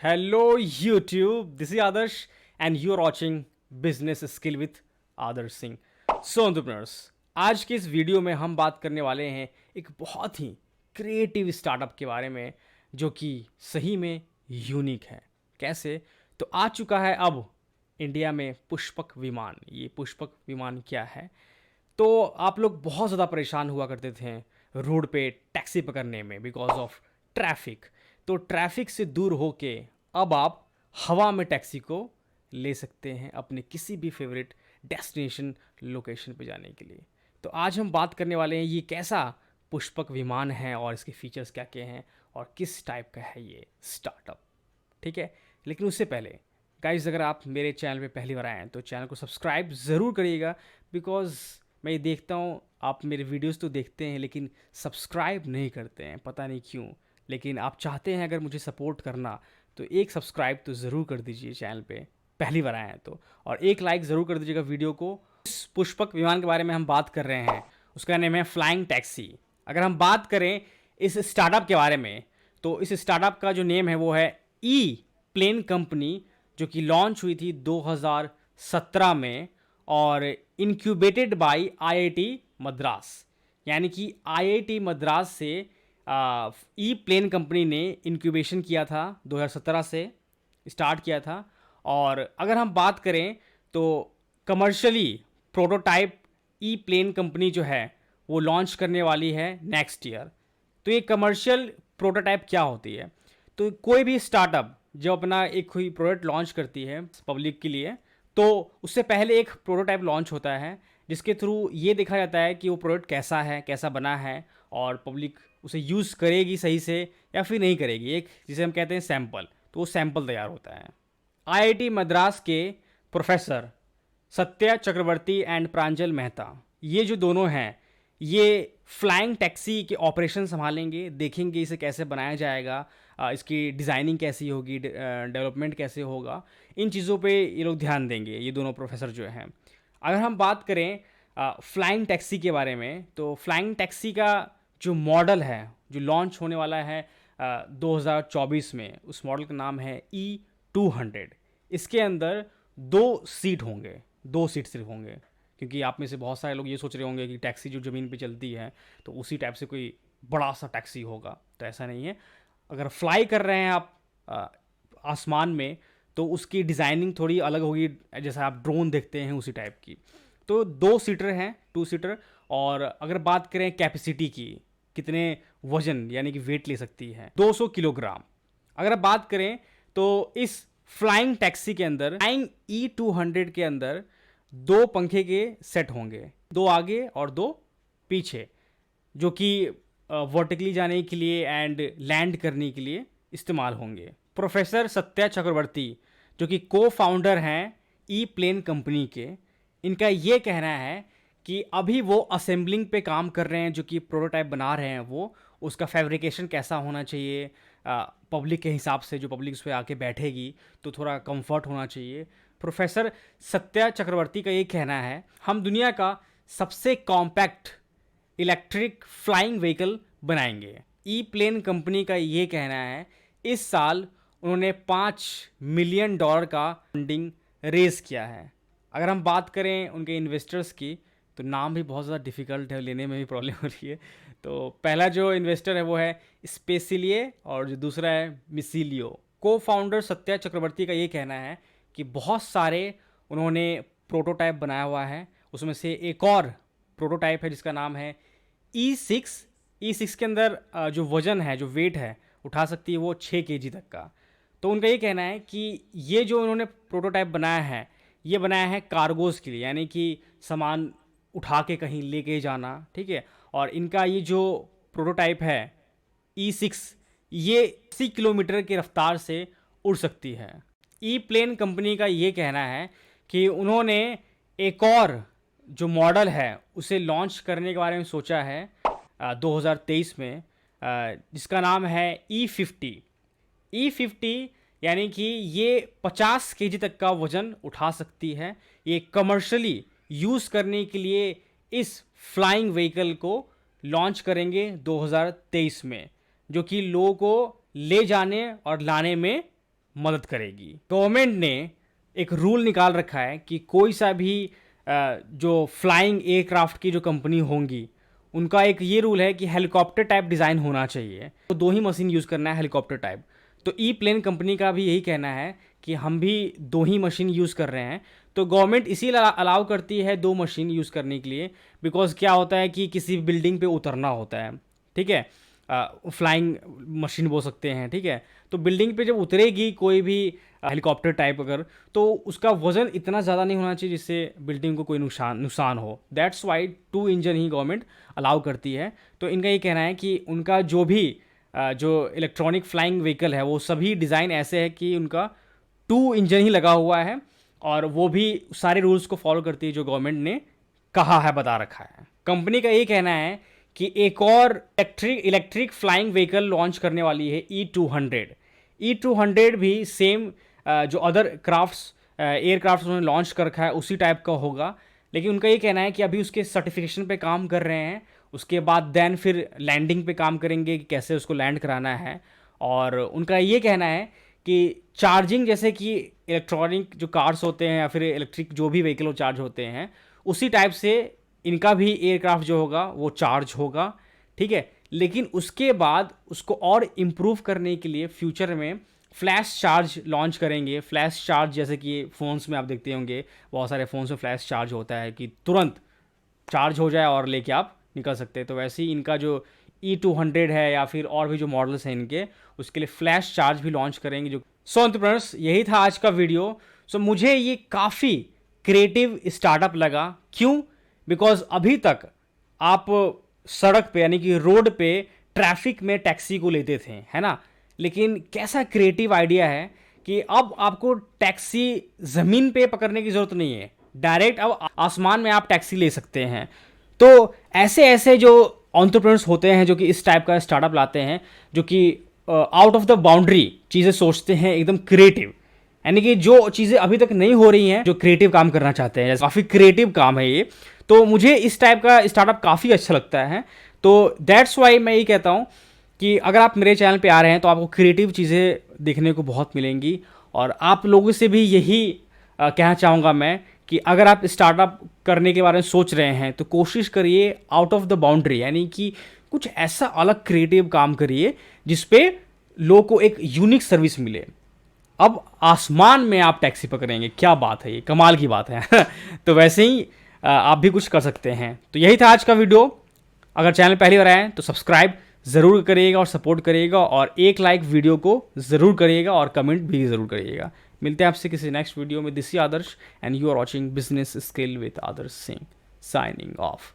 Hello YouTube, this is Adarsh and you are watching Business Skill with Adarsh Singh. So entrepreneurs, आज के इस video में हम बात करने वाले हैं एक बहुत ही क्रिएटिव स्टार्टअप के बारे में जो कि सही में यूनिक है। कैसे? तो आ चुका है अब इंडिया में पुष्पक विमान। ये पुष्पक विमान क्या है? तो आप लोग बहुत ज़्यादा परेशान हुआ करते थे रोड पे टैक्सी पकड़ने में बिकॉज ऑफ ट्रैफिक। तो ट्रैफिक से दूर होके अब आप हवा में टैक्सी को ले सकते हैं अपने किसी भी फेवरेट डेस्टिनेशन लोकेशन पे जाने के लिए। तो आज हम बात करने वाले हैं ये कैसा पुष्पक विमान है और इसके फीचर्स क्या क्या हैं और किस टाइप का है ये स्टार्टअप। ठीक है, लेकिन उससे पहले गाइस, अगर आप मेरे चैनल पे पहली बार आए हैं तो चैनल को सब्सक्राइब ज़रूर करिएगा बिकॉज मैं ये देखता हूँ आप मेरे वीडियोस तो देखते हैं लेकिन सब्सक्राइब नहीं करते हैं, पता नहीं क्यों। लेकिन आप चाहते हैं अगर मुझे सपोर्ट करना तो एक सब्सक्राइब तो ज़रूर कर दीजिए चैनल पे, पहली बार आए हैं तो, और एक लाइक ज़रूर कर दीजिएगा वीडियो को। इस पुष्पक विमान के बारे में हम बात कर रहे हैं, उसका नेम है फ्लाइंग टैक्सी। अगर हम बात करें इस स्टार्टअप के बारे में तो इस स्टार्टअप का जो नेम है वो है ई प्लेन कंपनी, जो कि लॉन्च हुई थी 2017 में और इनक्यूबेटेड बाय आईआईटी मद्रास। यानी कि आईआईटी मद्रास से ई प्लेन कंपनी ने इंक्यूबेशन किया था, 2017 से स्टार्ट किया था। और अगर हम बात करें तो commercially prototype e plane company जो है वो लॉन्च करने वाली है नेक्स्ट ईयर। तो ये कमर्शियल प्रोटोटाइप क्या होती है? तो कोई भी स्टार्टअप जब अपना एक कोई प्रोडक्ट लॉन्च करती है पब्लिक के लिए तो उससे पहले एक प्रोटोटाइप लॉन्च होता है जिसके थ्रू ये देखा जाता है कि वो प्रोडक्ट कैसा है, कैसा बना है और पब्लिक उसे यूज़ करेगी सही से या फिर नहीं करेगी। एक जिसे हम कहते हैं सैंपल, तो वो सैंपल तैयार होता है। आईआईटी मद्रास के प्रोफेसर सत्या चक्रवर्ती एंड प्रांजल मेहता, ये जो दोनों हैं, ये फ्लाइंग टैक्सी के ऑपरेशन संभालेंगे, देखेंगे इसे कैसे बनाया जाएगा, इसकी डिज़ाइनिंग कैसी होगी, डेवलपमेंट कैसे होगा, इन चीज़ों पे ये लोग ध्यान देंगे, ये दोनों प्रोफेसर जो हैं। अगर हम बात करें फ्लाइंग टैक्सी के बारे में तो फ्लाइंग टैक्सी का जो मॉडल है जो लॉन्च होने वाला है 2024 में, उस मॉडल का नाम है E200। इसके अंदर 2 सीट होंगे, 2 सीट सिर्फ होंगे, क्योंकि आप में से बहुत सारे लोग ये सोच रहे होंगे कि टैक्सी जो ज़मीन पे चलती है तो उसी टाइप से कोई बड़ा सा टैक्सी होगा, तो ऐसा नहीं है। अगर फ्लाई कर रहे हैं आप आसमान में तो उसकी डिज़ाइनिंग थोड़ी अलग होगी, जैसा आप ड्रोन देखते हैं उसी टाइप की। तो 2 सीटर हैं, 2 सीटर। और अगर बात करें कैपेसिटी की, कितने वजन यानी कि वेट ले सकती है, 200 किलोग्राम। अगर आप बात करें तो इस फ्लाइंग टैक्सी के अंदर, फ्लाइंग E200 के अंदर 2 पंखे के सेट होंगे, 2 आगे और 2 पीछे, जो कि वर्टिकली जाने के लिए एंड लैंड करने के लिए इस्तेमाल होंगे। प्रोफेसर सत्या चक्रवर्ती जो कि को फाउंडर हैं ई प्लेन कंपनी के, इनका ये कहना है कि अभी वो असेंबलिंग पे काम कर रहे हैं, जो कि प्रोटोटाइप बना रहे हैं वो, उसका फैब्रिकेशन कैसा होना चाहिए पब्लिक के हिसाब से, जो पब्लिक उस पर आके बैठेगी तो थोड़ा कंफर्ट होना चाहिए। प्रोफेसर सत्या चक्रवर्ती का ये कहना है, हम दुनिया का सबसे कॉम्पैक्ट इलेक्ट्रिक फ्लाइंग व्हीकल बनाएंगे। ई प्लेन कंपनी का ये कहना है, इस साल उन्होंने $5 मिलियन का फंडिंग रेज किया है। अगर हम बात करें उनके इन्वेस्टर्स की तो नाम भी बहुत ज़्यादा डिफ़िकल्ट है, लेने में भी प्रॉब्लम हो रही है। तो पहला जो इन्वेस्टर है वो है स्पेसिलिए और जो दूसरा है मिसिलियो। को फाउंडर सत्या चक्रवर्ती का ये कहना है कि बहुत सारे उन्होंने प्रोटोटाइप बनाया हुआ है, उसमें से एक और प्रोटोटाइप है जिसका नाम है E6। E6 के अंदर जो वज़न है, जो वेट है उठा सकती है वो 6 kg तक का। तो उनका ये कहना है कि ये जो उन्होंने प्रोटोटाइप बनाया है ये बनाया है कार्गोज़ के लिए, यानी कि सामान उठा के कहीं लेके जाना, ठीक है। और इनका ये जो प्रोटोटाइप है E6, ये 80 किलोमीटर की रफ्तार से उड़ सकती है। ई प्लेन कंपनी का ये कहना है कि उन्होंने एक और जो मॉडल है उसे लॉन्च करने के बारे में सोचा है 2023 में, जिसका नाम है E50। E50 यानी कि ये 50 kg तक का वज़न उठा सकती है। ये कमर्शियली यूज़ करने के लिए इस फ्लाइंग व्हीकल को लॉन्च करेंगे 2023 में, जो कि लोगों को ले जाने और लाने में मदद करेगी। गवर्नमेंट ने एक रूल निकाल रखा है कि कोई सा भी जो फ्लाइंग एयरक्राफ्ट की जो कंपनी होंगी उनका एक ये रूल है कि हेलीकॉप्टर टाइप डिज़ाइन होना चाहिए। तो 2 ही मशीन यूज़ करना है हेलीकॉप्टर टाइप। तो ई प्लेन कंपनी का भी यही कहना है कि हम भी 2 ही मशीन यूज़ कर रहे हैं। तो गवर्नमेंट इसीलिए अलाउ करती है 2 मशीन यूज़ करने के लिए, बिकॉज क्या होता है कि किसी बिल्डिंग पे उतरना होता है, ठीक है, फ्लाइंग मशीन बोल सकते हैं, ठीक है। तो बिल्डिंग पे जब उतरेगी कोई भी हेलीकॉप्टर टाइप अगर, तो उसका वजन इतना ज़्यादा नहीं होना चाहिए जिससे बिल्डिंग को कोई नुकसान हो। That's why 2 engine he government allow करती है। तो इनका ये कहना है कि उनका जो भी जो इलेक्ट्रॉनिक फ्लाइंग व्हीकल है वो सभी डिज़ाइन ऐसे है कि उनका 2 इंजन ही लगा हुआ है, और वो भी सारे रूल्स को फॉलो करती है जो गवर्नमेंट ने कहा है, बता रखा है। कंपनी का ये कहना है कि एक और इलेक्ट्रिक फ्लाइंग व्हीकल लॉन्च करने वाली है E200। E200 भी सेम जो अदर एयरक्राफ्ट्स उन्होंने लॉन्च कर रखा है उसी टाइप का होगा, लेकिन उनका ये कहना है कि अभी उसके सर्टिफिकेशन पे काम कर रहे हैं, उसके बाद देन फिर लैंडिंग पे काम करेंगे कि कैसे उसको लैंड कराना है। और उनका ये कहना है कि चार्जिंग, जैसे कि इलेक्ट्रॉनिक जो कार्स होते हैं या फिर इलेक्ट्रिक जो भी व्हीकल वो चार्ज होते हैं, उसी टाइप से इनका भी एयरक्राफ्ट जो होगा वो चार्ज होगा, ठीक है। लेकिन उसके बाद उसको और इम्प्रूव करने के लिए फ्यूचर में फ्लैश चार्ज लॉन्च करेंगे। फ्लैश चार्ज जैसे कि फ़ोन्स में आप देखते होंगे, बहुत सारे फ़ोन्स में फ्लैश चार्ज होता है कि तुरंत चार्ज हो जाए और लेके आप निकल सकते हैं। तो वैसे ही इनका जो E200 है या फिर और भी जो मॉडल्स हैं इनके, उसके लिए फ्लैश चार्ज भी लॉन्च करेंगे। जो सो एंटरप्रेन्योर्स, यही था आज का वीडियो। सो मुझे ये काफ़ी क्रिएटिव स्टार्टअप लगा। क्यों? बिकॉज अभी तक आप सड़क पे यानी कि रोड पे ट्रैफिक में टैक्सी को लेते थे, है ना, लेकिन कैसा क्रिएटिव आइडिया है कि अब आपको टैक्सी ज़मीन पे पकड़ने की ज़रूरत नहीं है, डायरेक्ट अब आसमान में आप टैक्सी ले सकते हैं। तो ऐसे ऐसे जो एंटरप्रेन्योर्स होते हैं जो कि इस टाइप का स्टार्टअप लाते हैं, जो कि आउट ऑफ द बाउंड्री चीज़ें सोचते हैं, एकदम क्रिएटिव, यानी कि जो चीज़ें अभी तक नहीं हो रही हैं, जो क्रिएटिव काम करना चाहते हैं, काफ़ी क्रिएटिव काम है ये। तो मुझे इस टाइप का स्टार्टअप काफ़ी अच्छा लगता है। तो दैट्स वाई मैं ये कहता हूँ कि अगर आप मेरे चैनल पे आ रहे हैं तो आपको क्रिएटिव चीज़ें देखने को बहुत मिलेंगी। और आप लोगों से भी यही कहना चाहूँगा मैं कि अगर आप स्टार्टअप करने के बारे में सोच रहे हैं तो कोशिश करिए आउट ऑफ द बाउंड्री, यानी कि कुछ ऐसा अलग क्रिएटिव काम करिए जिसपे लोगों को एक यूनिक सर्विस मिले। अब आसमान में आप टैक्सी पकड़ेंगे, क्या बात है, ये कमाल की बात है। तो वैसे ही आप भी कुछ कर सकते हैं। तो यही था आज का वीडियो। अगर चैनल पहली बार आए तो सब्सक्राइब ज़रूर करिएगा और सपोर्ट करिएगा, और एक लाइक वीडियो को ज़रूर करिएगा और कमेंट भी ज़रूर करिएगा। मिलते हैं आपसे किसी नेक्स्ट वीडियो में। This is Adarsh and you are watching business skill with Adarsh Singh, signing of.